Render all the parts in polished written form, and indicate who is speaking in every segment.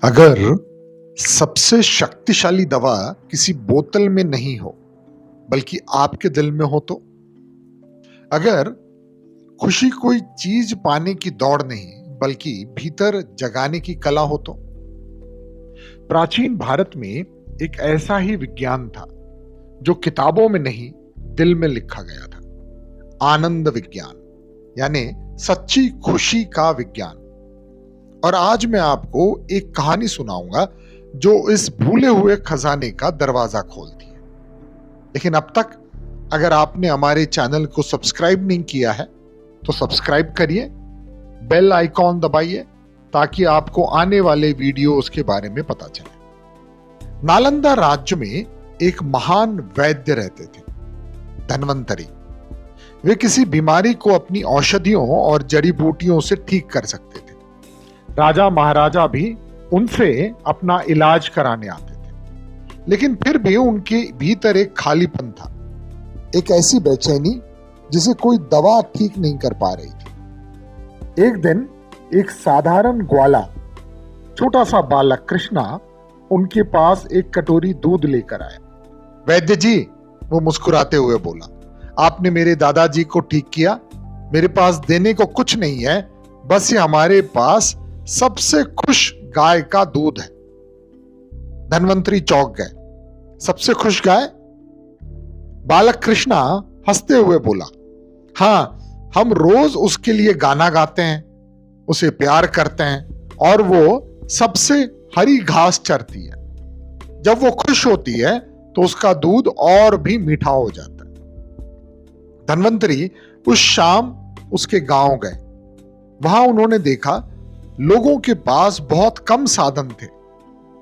Speaker 1: अगर सबसे शक्तिशाली दवा किसी बोतल में नहीं हो बल्कि आपके दिल में हो तो? अगर खुशी कोई चीज पाने की दौड़ नहीं बल्कि भीतर जगाने की कला हो तो? प्राचीन भारत में एक ऐसा ही विज्ञान था जो किताबों में नहीं दिल में लिखा गया था। आनंद विज्ञान, यानी सच्ची खुशी का विज्ञान। और आज मैं आपको एक कहानी सुनाऊंगा जो इस भूले हुए खजाने का दरवाजा खोलती है। लेकिन अब तक अगर आपने हमारे चैनल को सब्सक्राइब नहीं किया है तो सब्सक्राइब करिए, बेल आइकॉन दबाइए ताकि आपको आने वाले वीडियोस के बारे में पता चले। नालंदा राज्य में एक महान वैद्य रहते थे, धन्वंतरी। वे किसी बीमारी को अपनी औषधियों और जड़ी बूटियों से ठीक कर सकते थे। राजा महाराजा भी उनसे अपना इलाज कराने आते थे, लेकिन फिर भी उनके भीतर एक खालीपन था, एक ऐसी बेचैनी जिसे कोई दवा ठीक नहीं कर पा रही थी। एक दिन एक साधारण ग्वाला, छोटा सा बालक कृष्णा, उनके पास एक कटोरी दूध लेकर आया। वैद्य जी, वो मुस्कुराते हुए बोला, आपने मेरे दादाजी को ठीक किया। मेरे पास देने को कुछ नहीं है, बस ये हमारे पास सबसे खुश गाय का दूध है। धन्वंतरी चौंक गए। सबसे खुश गाय? बालक कृष्णा हंसते हुए बोला, हाँ, हम रोज उसके लिए गाना गाते हैं, उसे प्यार करते हैं और वो सबसे हरी घास चरती है। जब वो खुश होती है तो उसका दूध और भी मीठा हो जाता है। धन्वंतरी उस शाम उसके गांव गए। वहां उन्होंने देखा लोगों के पास बहुत कम साधन थे,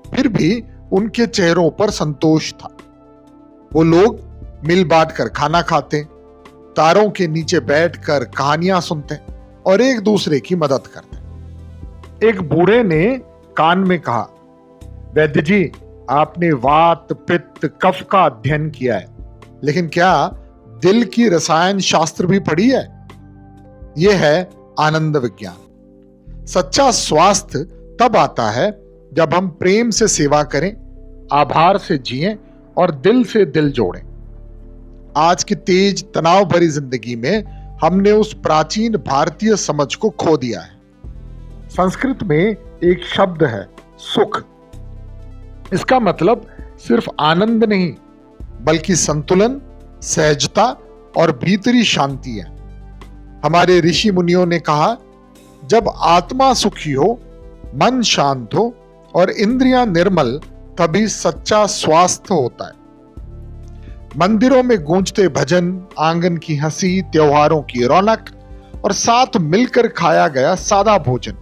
Speaker 1: फिर भी उनके चेहरों पर संतोष था। वो लोग मिल बांट कर खाना खाते, तारों के नीचे बैठकर कहानियां सुनते और एक दूसरे की मदद करते। एक बूढ़े ने कान में कहा, वैद्य जी, आपने वात, पित्त, कफ का अध्ययन किया है, लेकिन क्या दिल की रसायन शास्त्र भी पढ़ी है? यह है आनंद विज्ञान। सच्चा स्वास्थ्य तब आता है जब हम प्रेम से सेवा करें, आभार से जिएं और दिल से दिल जोड़ें। आज की तेज तनाव भरी जिंदगी में हमने उस प्राचीन भारतीय समझ को खो दिया है। संस्कृत में एक शब्द है, सुख। इसका मतलब सिर्फ आनंद नहीं बल्कि संतुलन, सहजता और भीतरी शांति है। हमारे ऋषि मुनियों ने कहा, जब आत्मा सुखी हो, मन शांत हो और इंद्रियां निर्मल, तभी सच्चा स्वास्थ्य होता है। मंदिरों में गूंजते भजन, आंगन की हंसी, त्योहारों की रौनक और साथ मिलकर खाया गया सादा भोजन।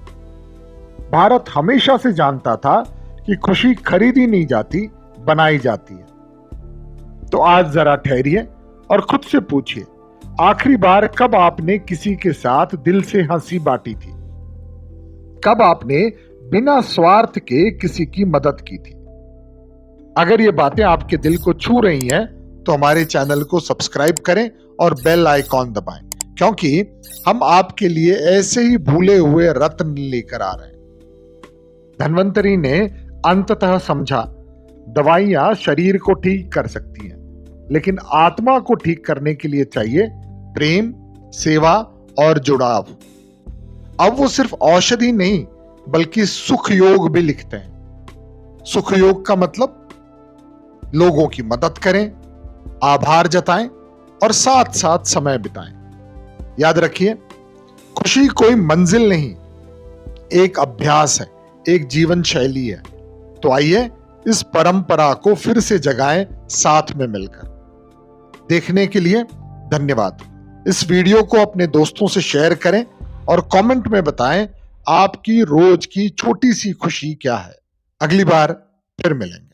Speaker 1: भारत हमेशा से जानता था कि खुशी खरीदी नहीं जाती, बनाई जाती है। तो आज जरा ठहरिए और खुद से पूछिए, आखिरी बार कब आपने किसी के साथ दिल से हंसी बांटी थी? कब आपने बिना स्वार्थ के किसी की मदद की थी? अगर ये बातें आपके दिल को छू रही हैं तो हमारे चैनल को सब्सक्राइब करें और बेल आइकॉन दबाएं, क्योंकि हम आपके लिए ऐसे ही भूले हुए रत्न लेकर आ रहे हैं। धन्वंतरी ने अंततः समझा, दवाइयां शरीर को ठीक कर सकती हैं, लेकिन आत्मा को ठीक करने के लिए चाहिए प्रेम, सेवा और जुड़ाव। अब वो सिर्फ औषधि नहीं बल्कि सुख योग भी लिखते हैं। सुख योग का मतलब लोगों की मदद करें, आभार जताएं और साथ साथ समय बिताएं। याद रखिए, खुशी कोई मंजिल नहीं, एक अभ्यास है, एक जीवन शैली है। तो आइए इस परंपरा को फिर से जगाएं, साथ में मिलकर। देखने के लिए धन्यवाद। इस वीडियो को अपने दोस्तों से शेयर करें और कमेंट में बताएं आपकी रोज की छोटी सी खुशी क्या है। अगली बार फिर मिलेंगे।